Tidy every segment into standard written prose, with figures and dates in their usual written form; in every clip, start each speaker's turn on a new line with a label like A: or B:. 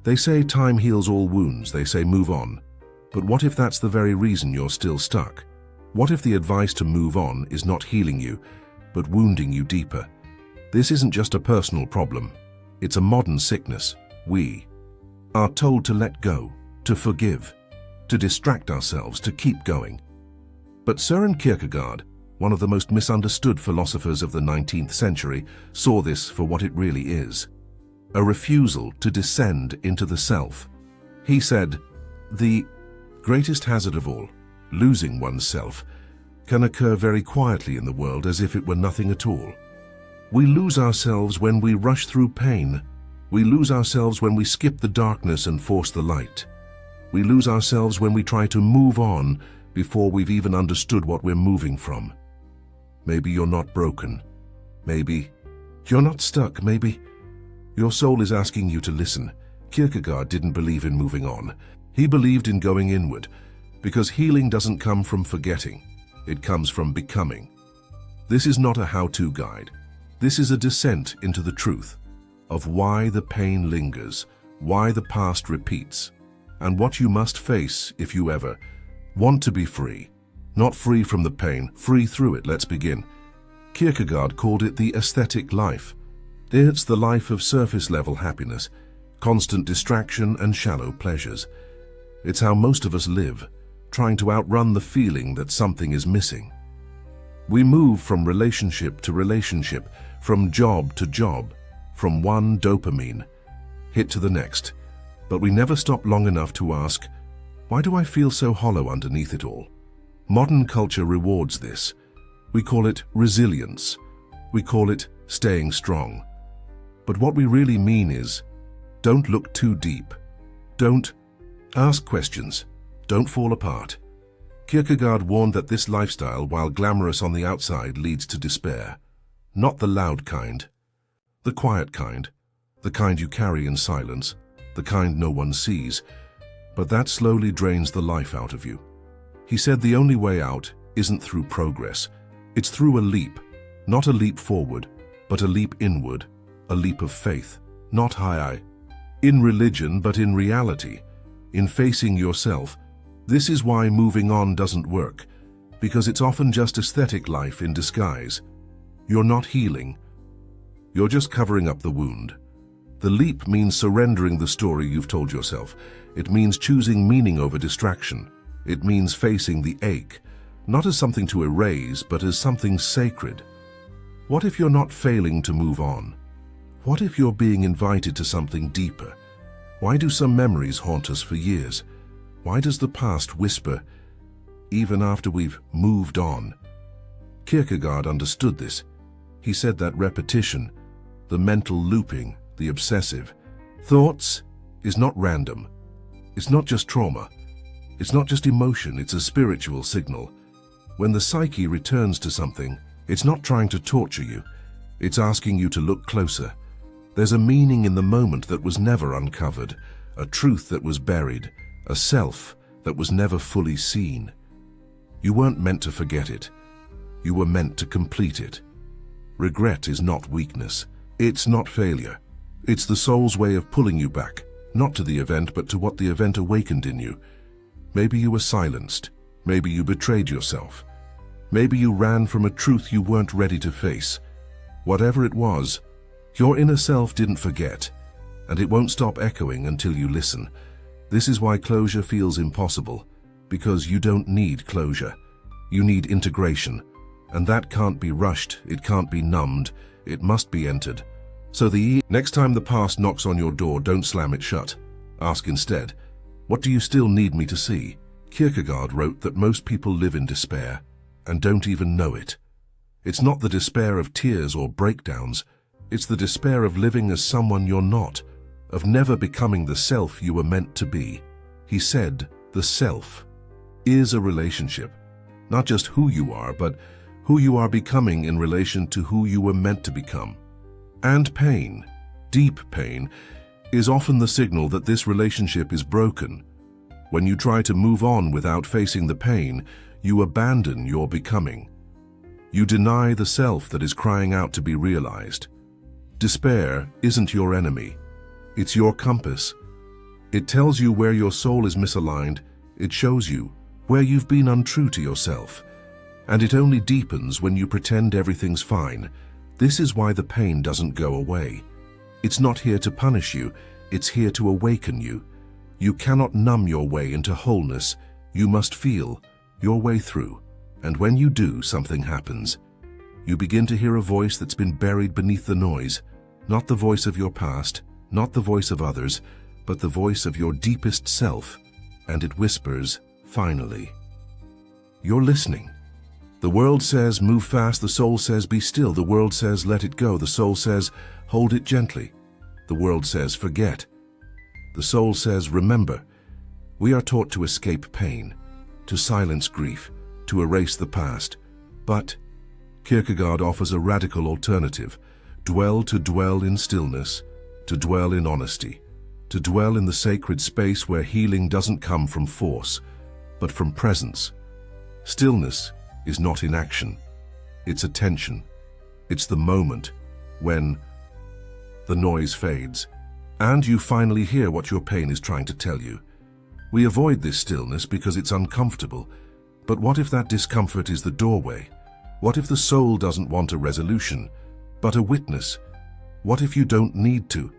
A: They say time heals all wounds, they say move on. But what if that's the very reason you're still stuck? What if the advice to move on is not healing you, but wounding you deeper? This isn't just a personal problem. It's a modern sickness. We are told to let go, to forgive, to distract ourselves, to keep going. But Søren Kierkegaard, one of the most misunderstood philosophers of the 19th century, saw this for what it really is: a refusal to descend into the self. He said, "The greatest hazard of all, losing oneself, can occur very quietly in the world as if it were nothing at all. We lose ourselves when we rush through pain. We lose ourselves when we skip the darkness and force the light. We lose ourselves when we try to move on before we've even understood what we're moving from. Maybe you're not broken. Maybe you're not stuck. Maybe your soul is asking you to listen." Kierkegaard didn't believe in moving on. He believed in going inward, because healing doesn't come from forgetting. It comes from becoming. This is not a how-to guide. This is a descent into the truth of why the pain lingers, why the past repeats, and what you must face if you ever want to be free. Not free from the pain, free through it. Let's begin. Kierkegaard called it the aesthetic life. It's the life of surface-level happiness, constant distraction and shallow pleasures. It's how most of us live, trying to outrun the feeling that something is missing. We move from relationship to relationship, from job to job, from one dopamine hit to the next, but we never stop long enough to ask, why do I feel so hollow underneath it all? Modern culture rewards this. We call it resilience. We call it staying strong. But what we really mean is, don't look too deep. Don't ask questions. Don't fall apart. Kierkegaard warned that this lifestyle, while glamorous on the outside, leads to despair. Not the loud kind, the quiet kind, the kind you carry in silence, the kind no one sees, but that slowly drains the life out of you. He said the only way out isn't through progress. It's through a leap, not a leap forward, but a leap inward, a leap of faith, not high in religion, but in reality, in facing yourself. This is why moving on doesn't work, because it's often just aesthetic life in disguise. You're not healing. You're just covering up the wound. The leap means surrendering the story you've told yourself. It means choosing meaning over distraction. It means facing the ache, not as something to erase, but as something sacred. What if you're not failing to move on? What if you're being invited to something deeper? Why do some memories haunt us for years? Why does the past whisper, even after we've moved on? Kierkegaard understood this. He said that repetition, the mental looping, the obsessive thoughts, is not random. It's not just trauma. It's not just emotion, it's a spiritual signal. When the psyche returns to something, it's not trying to torture you. It's asking you to look closer. There's a meaning in the moment that was never uncovered, a truth that was buried, a self that was never fully seen. You weren't meant to forget it. You were meant to complete it. Regret is not weakness. It's not failure. It's the soul's way of pulling you back, not to the event, but to what the event awakened in you. Maybe you were silenced. Maybe you betrayed yourself. Maybe you ran from a truth you weren't ready to face. Whatever it was, your inner self didn't forget, and it won't stop echoing until you listen. This is why closure feels impossible, because you don't need closure. You need integration, and that can't be rushed, it can't be numbed, it must be entered. So next time the past knocks on your door, don't slam it shut. Ask instead, what do you still need me to see? Kierkegaard wrote that most people live in despair and don't even know it. It's not the despair of tears or breakdowns, it's the despair of living as someone you're not, of never becoming the self you were meant to be. He said, the self is a relationship, not just who you are, but who you are becoming in relation to who you were meant to become. And pain, deep pain, is often the signal that this relationship is broken. When you try to move on without facing the pain, you abandon your becoming. You deny the self that is crying out to be realized. Despair isn't your enemy. It's your compass. It tells you where your soul is misaligned. It shows you where you've been untrue to yourself. And it only deepens when you pretend everything's fine. This is why the pain doesn't go away. It's not here to punish you. It's here to awaken you. You cannot numb your way into wholeness. You must feel your way through. And when you do, something happens. You begin to hear a voice that's been buried beneath the noise. Not the voice of your past, not the voice of others, but the voice of your deepest self. And it whispers, finally. You're listening. The world says, move fast. The soul says, be still. The world says, let it go. The soul says, hold it gently. The world says, forget. The soul says, remember. We are taught to escape pain, to silence grief, to erase the past. But Kierkegaard offers a radical alternative. To dwell in stillness, to dwell in honesty, to dwell in the sacred space where healing doesn't come from force, but from presence. Stillness is not inaction. It's attention. It's the moment when the noise fades, and you finally hear what your pain is trying to tell you. We avoid this stillness because it's uncomfortable. But what if that discomfort is the doorway? What if the soul doesn't want a resolution, but a witness? What if you don't need to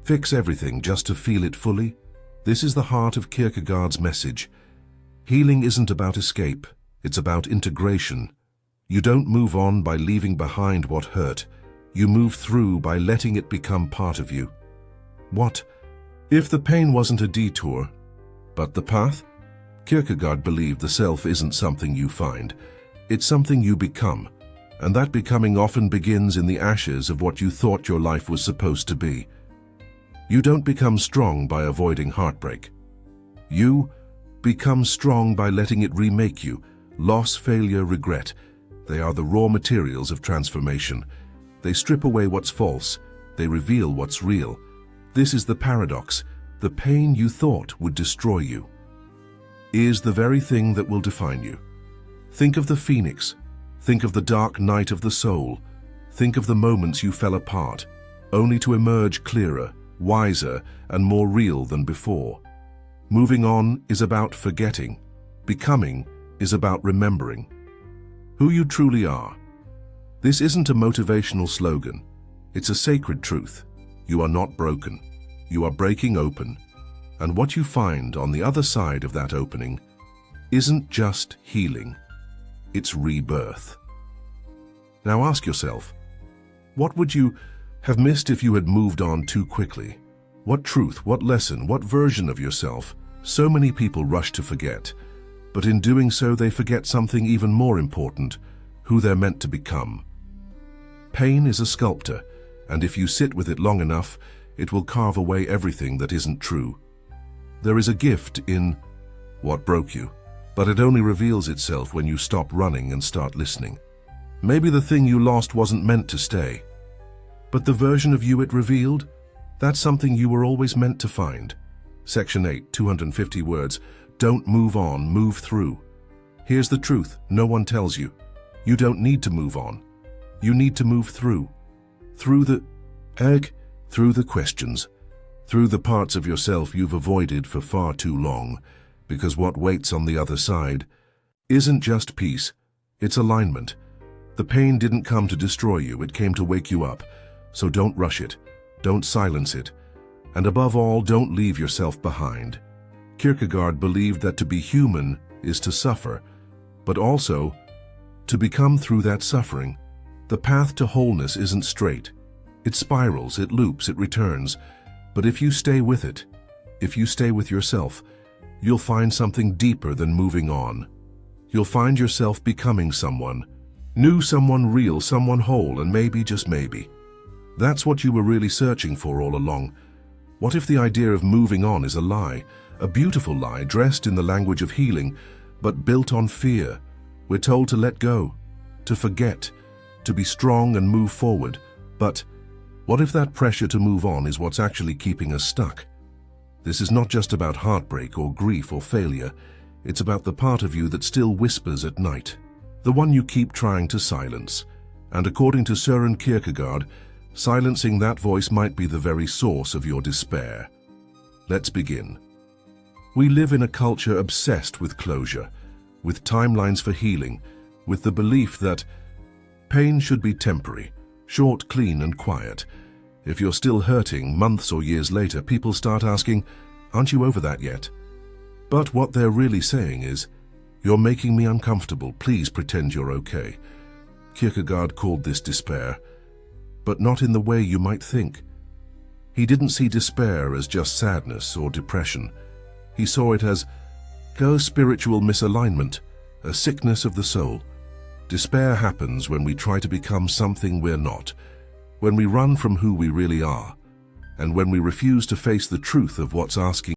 A: fix everything just to feel it fully? This is the heart of Kierkegaard's message. Healing isn't about escape, it's about integration. You don't move on by leaving behind what hurt. You move through by letting it become part of you. What if the pain wasn't a detour, but the path? Kierkegaard believed the self isn't something you find, it's something you become. And that becoming often begins in the ashes of what you thought your life was supposed to be. You don't become strong by avoiding heartbreak. You become strong by letting it remake you. Loss, failure, regret. They are the raw materials of transformation. They strip away what's false. They reveal what's real. This is the paradox. The pain you thought would destroy you is the very thing that will define you. Think of the phoenix. Think of the dark night of the soul. Think of the moments you fell apart, only to emerge clearer, wiser, and more real than before. Moving on is about forgetting. Becoming is about remembering who you truly are. This isn't a motivational slogan. It's a sacred truth. You are not broken. You are breaking open. And what you find on the other side of that opening isn't just healing. It's rebirth. Now ask yourself, what would you have missed if you had moved on too quickly? What truth, what lesson, what version of yourself? So many people rush to forget, but in doing so they forget something even more important, who they're meant to become. Pain is a sculptor, and if you sit with it long enough, it will carve away everything that isn't true. There is a gift in what broke you, but it only reveals itself when you stop running and start listening. Maybe the thing you lost wasn't meant to stay, but the version of you it revealed, that's something you were always meant to find. Section 8, 250 words. Don't move on, move through. Here's the truth no one tells you. You don't need to move on. You need to move through. Through the questions. Through the parts of yourself you've avoided for far too long. Because what waits on the other side isn't just peace, it's alignment. The pain didn't come to destroy you, it came to wake you up. So don't rush it, don't silence it, and above all, don't leave yourself behind. Kierkegaard believed that to be human is to suffer, but also to become through that suffering. The path to wholeness isn't straight. It spirals, it loops, it returns. But if you stay with it, if you stay with yourself, you'll find something deeper than moving on. You'll find yourself becoming someone new, someone real, someone whole, and maybe, just maybe, that's what you were really searching for all along. What if the idea of moving on is a lie, a beautiful lie dressed in the language of healing, but built on fear? We're told to let go, to forget, to be strong and move forward. But what if that pressure to move on is what's actually keeping us stuck? This is not just about heartbreak or grief or failure. It's about the part of you that still whispers at night, the one you keep trying to silence. And according to Søren Kierkegaard, silencing that voice might be the very source of your despair. Let's begin. We live in a culture obsessed with closure, with timelines for healing, with the belief that pain should be temporary, short, clean, and quiet. If you're still hurting months or years later, people start asking, "Aren't you over that yet?" But what they're really saying is, "You're making me uncomfortable, please pretend you're okay." Kierkegaard called this despair, but not in the way you might think. He didn't see despair as just sadness or depression. He saw it as spiritual misalignment, a sickness of the soul. Despair happens when we try to become something we're not, when we run from who we really are, and when we refuse to face the truth of what's asking